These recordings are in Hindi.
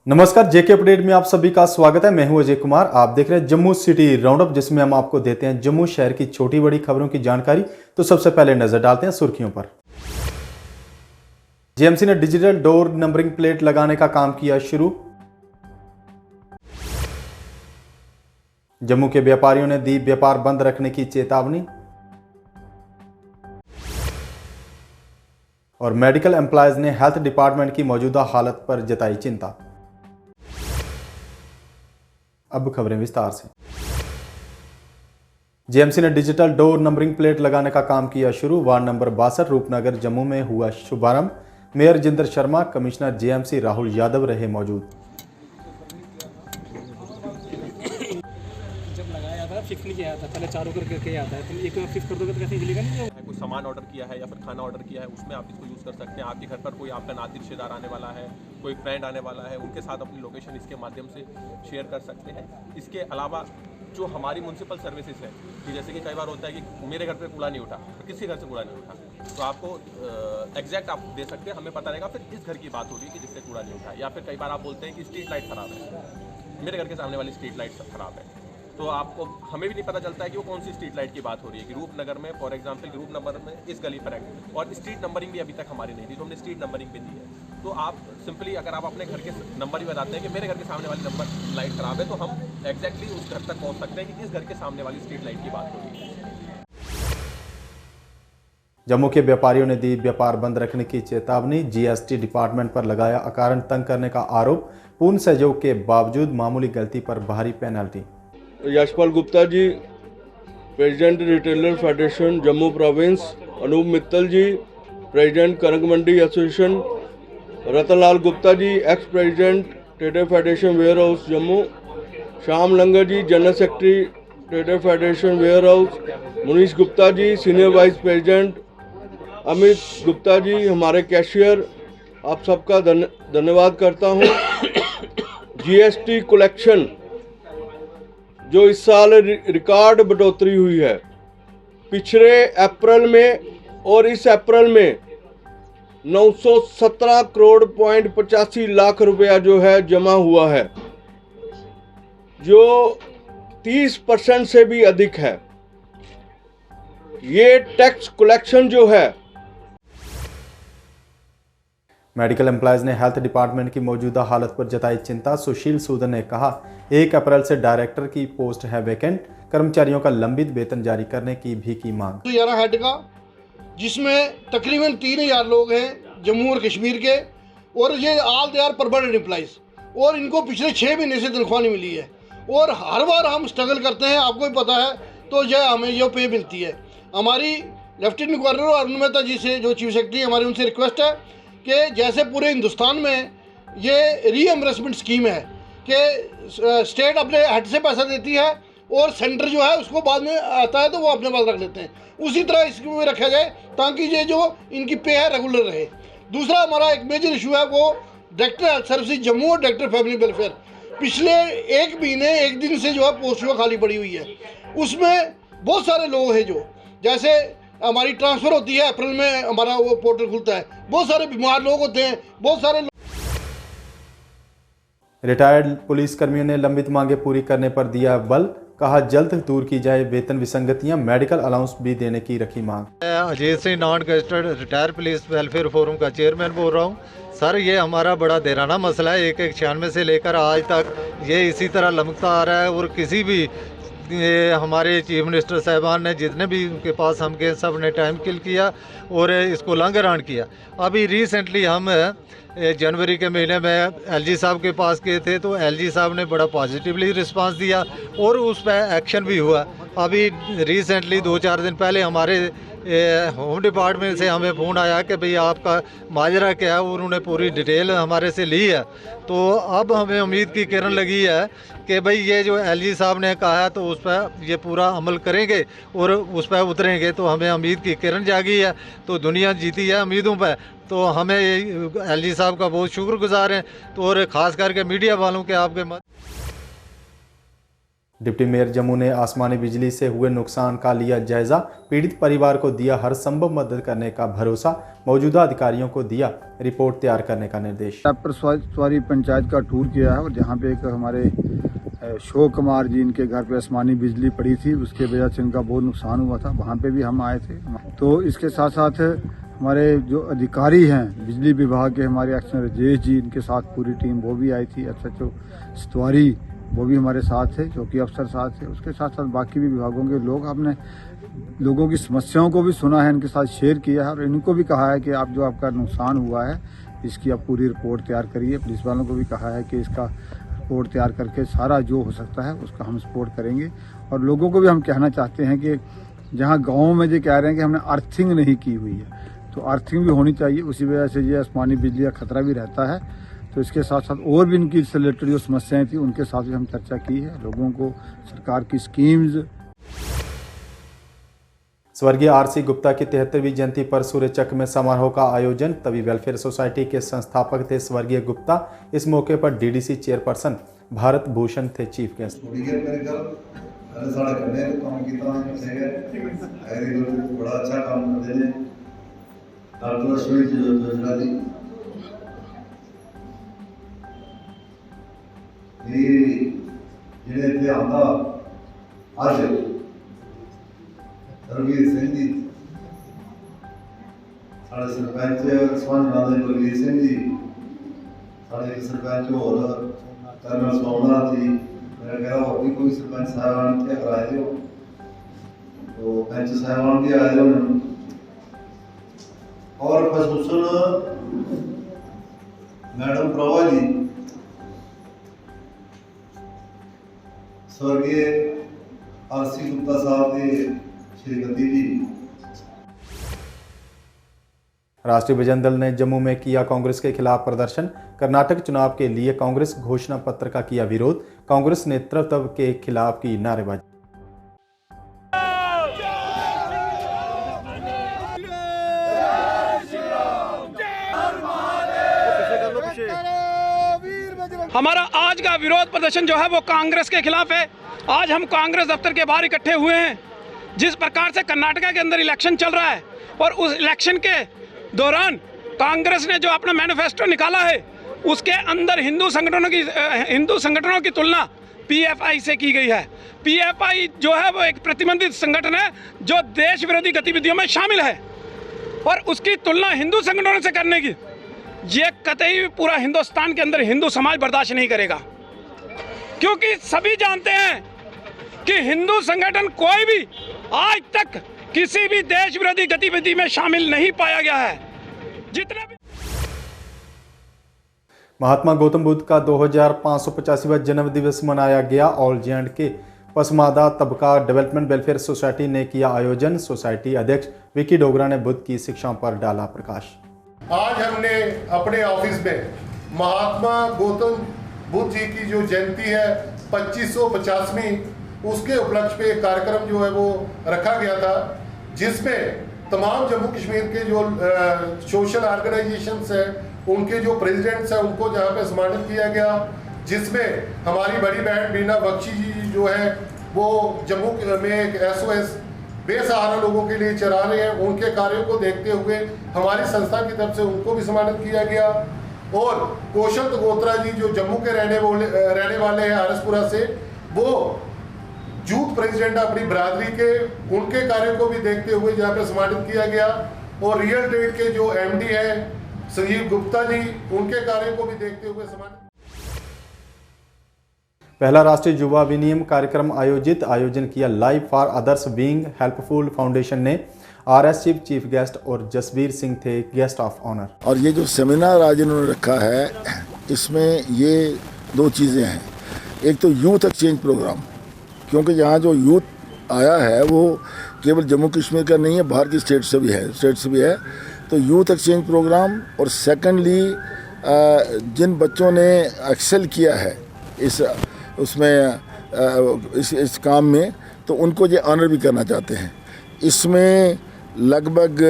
नमस्कार, जेके अपडेट में आप सभी का स्वागत है। मैं हूं अजय कुमार। आप देख रहे हैं जम्मू सिटी राउंडअप, जिसमें हम आपको देते हैं जम्मू शहर की छोटी बड़ी खबरों की जानकारी। तो सबसे पहले नजर डालते हैं सुर्खियों पर। जेएमसी ने डिजिटल डोर नंबरिंग प्लेट लगाने का काम किया शुरू। जम्मू के व्यापारियों ने दी व्यापार बंद रखने की चेतावनी। और मेडिकल एम्प्लॉयज ने हेल्थ डिपार्टमेंट की मौजूदा हालत पर जताई चिंता। अब खबरें विस्तार से। जेएमसी ने डिजिटल डोर नंबरिंग प्लेट लगाने का काम किया शुरू। वार्ड नंबर 62 रूपनगर जम्मू में हुआ शुभारंभ। Mayor Jinder Sharma, commissioner JMC Rahul Yadav रहे मौजूद। जब लगाया जाता है फिक्स नहीं किया जाता, पहले चारों करके आता है, तो एक फिक्स कर दोगे तो कैसे चलेगा नहीं। कोई सामान ऑर्डर किया है या फिर खाना ऑर्डर किया है, उसमें आप इसको यूज़ कर सकते हैं। आपके घर पर कोई आपका नाती रिश्तेदार आने वाला है, कोई फ्रेंड आने वाला है, उनके साथ अपनी लोकेशन इसके माध्यम से शेयर कर सकते हैं। इसके अलावा जो हमारी म्यूनसिपल सर्विसेज है कि जैसे कि कई बार होता है कि मेरे घर पे कूड़ा नहीं उठा, तो किसी घर से कूड़ा नहीं उठा, तो आपको एग्जैक्ट आप दे सकते हैं, हमें पता रहेगा फिर इस घर की बात हो रही है कि जिससे कूड़ा नहीं उठा। या फिर कई बार आप बोलते हैं कि स्ट्रीट लाइट ख़राब है, मेरे घर के सामने वाली स्ट्रीट लाइट ख़राब है, तो आपको हमें भी नहीं पता चलता है कि वो कौन सी स्ट्रीट लाइट की बात हो रही है। कि रूपनगर में फॉर एग्जांपल रूप नंबर में इस गली पर है और स्ट्रीट नंबरिंग भी अभी तक हमारी नहीं थी, तो हमने स्ट्रीट नंबरिंग भी दी है। तो आप सिंपली अगर आप अपने घर के नंबर ही बताते हैं कि मेरे घर के सामने वाली नंबर लाइट ख़राब है, तो हम एग्जैक्टली उस घर तक पहुँच सकते हैं कि इस घर के सामने वाली स्ट्रीट लाइट की बात हो रही है। जम्मू के व्यापारियों ने दी व्यापार बंद रखने की चेतावनी। जीएसटी डिपार्टमेंट पर लगाया अकारण तंग करने का आरोप। पूर्ण सहयोग के बावजूद मामूली गलती पर भारी penalty. Yashpal Gupta ji, president retailer federation Jammu province, Anoop Mittal ji, president Kanak Mandi association, Ratanlal Gupta ji, ex president trader federation warehouse Jammu, Shyam Langar ji, general secretary trader federation warehouse, Munish Gupta ji, senior vice president, Amit Gupta ji, हमारे कैशियर, आप सबका धन्यवाद करता हूँ। जीएसटी कलेक्शन जो इस साल रिकॉर्ड बढ़ोतरी हुई है, पिछले अप्रैल में और इस अप्रैल में 917 करोड़ 85 लाख रुपया जो है जमा हुआ है, जो 30% से भी अधिक है। ये टैक्स कलेक्शन जो है, मेडिकल एम्प्लॉयज ने हेल्थ डिपार्टमेंट की मौजूदा हालत पर जताई चिंता। सुशील सूदन ने कहा, 1 अप्रैल से डायरेक्टर की पोस्ट है वैकेंट। कर्मचारियों का लंबित वेतन जारी करने की भी की मांग। 11 हेड का, जिसमें तकरीबन 3000 लोग हैं जम्मू और कश्मीर के, और ये all they are permanent employees, और इनको पिछले 6 महीने से तनख्वाह नहीं मिली है। और हर बार हम स्ट्रगल करते हैं, आपको भी पता है, तो यह हमें ये पे मिलती है। हमारी लेफ्टिनेंट गवर्नर और अरुण मेहता जी से, जो चीफ सेक्रेटरी, हमारी उनसे रिक्वेस्ट है कि जैसे पूरे हिंदुस्तान में ये रीएम्बर्समेंट स्कीम है कि स्टेट अपने हेड से पैसा देती है और सेंटर जो है उसको बाद में आता है तो वो अपने पास रख लेते हैं, उसी तरह इसको भी रखा जाए ताकि ये जो इनकी पे है रेगुलर रहे। दूसरा हमारा एक मेजर इशू है, वो डायरेक्टर हेल्थ सर्विस जम्मू और डायरेक्टर फैमिली वेलफेयर, पिछले 1 महीने 1 दिन से जो है पोस्ट खाली पड़ी हुई है। उसमें बहुत सारे लोग हैं, जो जैसे हमारी ट्रांसफ़र होती है अप्रैल में, हमारा वो पोर्टल खुलता है, बहुत सारे बीमार लोग होते हैं, बहुत सारे रिटायर्ड पुलिस कर्मियों ने लंबित मांगे पूरी करने पर दिया बल। कहा, जल्द दूर की जाए वेतन विसंगतियां। मेडिकल अलाउंस भी देने की रखी मांग। Ajay Singh, non gazetted retire police welfare forum का चेयरमैन बोल रहा हूँ। सर, ये हमारा बड़ा देराना मसला है। 1996 से लेकर आज तक ये इसी तरह लमकता आ रहा है, और किसी भी ये हमारे चीफ मिनिस्टर साहबान ने जितने भी उनके पास हम गए, सब ने टाइम किल किया और इसको लंघरान किया। अभी रिसेंटली हम जनवरी के महीने में एलजी साहब के पास गए थे, तो एलजी साहब ने बड़ा पॉजिटिवली रिस्पांस दिया और उस पर एक्शन भी हुआ। अभी रिसेंटली 2-4 दिन पहले हमारे होम डिपार्टमेंट से हमें फ़ोन आया कि भाई आपका माजरा क्या है, और उन्होंने पूरी डिटेल हमारे से ली है। तो अब हमें उम्मीद की किरण लगी है कि भाई ये जो एलजी साहब ने कहा है, तो उस पर ये पूरा अमल करेंगे और उस पर उतरेंगे। तो हमें उम्मीद की किरण जागी है, तो दुनिया जीती है उम्मीदों पर। तो हमें एलजी साहब का बहुत शुक्रगुजार हैं, तो और ख़ास करके मीडिया वालों के आपके मत। डिप्टी मेयर जम्मू ने आसमानी बिजली से हुए नुकसान का लिया जायजा, पीड़ित परिवार को दिया हर संभव मदद करने का भरोसा, मौजूदा अधिकारियों को दिया रिपोर्ट तैयार करने का निर्देश। पर सवारी पंचायत का टूर किया है और जहाँ पे एक हमारे अशोक कुमार जी इनके घर पे आसमानी बिजली पड़ी थी, उसके वजह से इनका बहुत नुकसान हुआ था, वहाँ पे भी हम आए थे। तो इसके साथ साथ हमारे जो अधिकारी हैं बिजली विभाग के, हमारे एक्शन राजेश जी, इनके साथ पूरी टीम वो भी आई थी। SHO सतवारी वो भी हमारे साथ थे, चौकी अफसर साथ थे। उसके साथ साथ बाकी भी विभागों के लोग, हमने लोगों की समस्याओं को भी सुना है, इनके साथ शेयर किया है और इनको भी कहा है कि आप जो आपका नुकसान हुआ है इसकी आप पूरी रिपोर्ट तैयार करिए। पुलिस वालों को भी कहा है कि इसका रिपोर्ट तैयार करके सारा जो हो सकता है उसका हम सपोर्ट करेंगे। और लोगों को भी हम कहना चाहते हैं कि जहाँ गाँव में जो कह रहे हैं कि हमने अर्थिंग नहीं की हुई है, तो अर्थिंग भी होनी चाहिए। उसी वजह से ये आसमानी बिजली का खतरा भी रहता है। तो इसके साथ साथ और भी इनकी रिलेटेड जो समस्याएं थी उनके साथ भी हम चर्चा की है। लोगों को सरकार की स्कीम्स। स्वर्गीय RC गुप्ता की 73वीं जयंती पर सूर्यचक में समारोह का आयोजन। तभी वेलफेयर सोसाइटी के संस्थापक थे स्वर्गीय गुप्ता। इस मौके पर DDC चेयरपर्सन भारत भूषण थे चीफ गेस्ट। बड़ा अच्छा काम करते हैं। ਜਿਹੜੇ ਇੱਥੇ ਆਉਂਦਾ ਅੱਜ ਰਵੀਰ ਸਿੰਘ ਜੀ, ਸਾਡੇ ਸਰਪੰਚ ਸਵਾਨਾ ਦੇ ਰਵੀਰ ਸਿੰਘ ਜੀ, ਸਾਡੇ ਸਰਪੰਚ ਹੋਰ ਕਰਨਲ ਸੋਮਨਾਥ ਜੀ, मेरा कह रहा और भी कोई सरपंच साहबान थे अगर आए थे, तो पंच साहबान भी आए थे और खसूसन मैडम प्रभा जी, स्वर्गीय RC गुप्ता साहब के श्रीमती जी। राष्ट्रीय विजन दल ने जम्मू में किया कांग्रेस के खिलाफ प्रदर्शन। कर्नाटक चुनाव के लिए कांग्रेस घोषणा पत्र का किया विरोध। कांग्रेस नेतृत्व के खिलाफ की नारेबाजी। हमारा आज का विरोध प्रदर्शन जो है वो कांग्रेस के खिलाफ है। आज हम कांग्रेस दफ्तर के बाहर इकट्ठे हुए हैं। जिस प्रकार से कर्नाटका के अंदर इलेक्शन चल रहा है और उस इलेक्शन के दौरान कांग्रेस ने जो अपना मैनिफेस्टो निकाला है उसके अंदर हिंदू संगठनों की तुलना PFI से की गई है। PFI जो है वो एक प्रतिबंधित संगठन है जो देश विरोधी गतिविधियों में शामिल है और उसकी तुलना हिंदू संगठनों से करने की ये कतई पूरा हिंदुस्तान के अंदर हिंदू समाज बर्दाश्त नहीं करेगा, क्योंकि सभी जानते हैं कि हिंदू संगठन कोई भी आज तक किसी भी देश विरोधी गतिविधि में शामिल नहीं पाया गया है। जितने भी महात्मा गौतम बुद्ध का 2585वां जन्म दिवस मनाया गया। ऑल J&K पसमादा तबका डेवलपमेंट वेलफेयर सोसाइटी ने किया आयोजन। सोसाइटी अध्यक्ष विकी डोगरा ने बुद्ध की शिक्षाओं पर डाला प्रकाश। आज हमने अपने ऑफिस में महात्मा गौतम बुद्ध जी की जो जयंती है 2550वीं, उसके उपलक्ष्य पे एक कार्यक्रम जो है वो रखा गया था, जिसमें तमाम जम्मू कश्मीर के जो सोशल ऑर्गेनाइजेशंस हैं उनके जो प्रेसिडेंट्स हैं उनको जहाँ पे सम्मानित किया गया, जिसमें हमारी बड़ी बहन बीना बख्शी जी जो है वो जम्मू में एक SOS बेसहारा लोगों के लिए चला रहे हैं। उनके कार्यों को देखते हुए हमारी संस्था की तरफ से उनको भी सम्मानित किया गया। और कौशल तगोत्रा जी जो जम्मू के रहने वाले हैं आरसपुरा से, वो यूथ प्रेसिडेंट अपनी बरादरी के, उनके कार्यों को भी देखते हुए जहाँ पे सम्मानित किया गया। और रियल ट्रेड के जो MD हैं संजीव गुप्ता जी, उनके कार्यों को भी देखते हुए सम्मानित। पहला राष्ट्रीय युवा विनिमय कार्यक्रम आयोजन किया life for others being helpful foundation ने। RS चीफ गेस्ट और जसवीर सिंह थे गेस्ट ऑफ ऑनर। और ये जो सेमिनार आज इन्होंने रखा है, इसमें ये दो चीज़ें हैं। एक तो यूथ एक्सचेंज प्रोग्राम, क्योंकि यहाँ जो यूथ आया है वो केवल जम्मू कश्मीर का नहीं है, बाहर की स्टेट से भी है। तो यूथ एक्सचेंज प्रोग्राम, और सेकेंडली जिन बच्चों ने एक्सेल किया है इस काम में, तो उनको ये ऑनर भी करना चाहते हैं। इसमें लगभग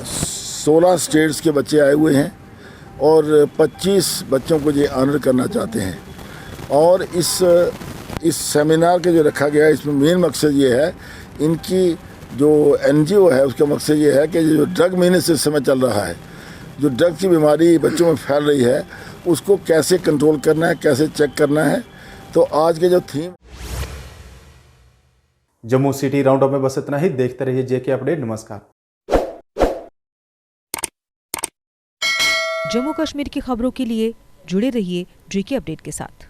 16 स्टेट्स के बच्चे आए हुए हैं और 25 बच्चों को ये ऑनर करना चाहते हैं। और इस इस सेमिनार के जो रखा गया है इसमें मेन मकसद ये है, इनकी जो NGO है उसका मकसद ये है कि जो ड्रग मेनेस इस समय चल रहा है, जो ड्रग की बीमारी बच्चों में फैल रही है उसको कैसे कंट्रोल करना है, कैसे चेक करना है। तो आज के जो theme Jammu city round up में बस इतना ही। देखते रहिए JK अपडेट। नमस्कार। जम्मू कश्मीर की खबरों के लिए जुड़े रहिए JK अपडेट के साथ।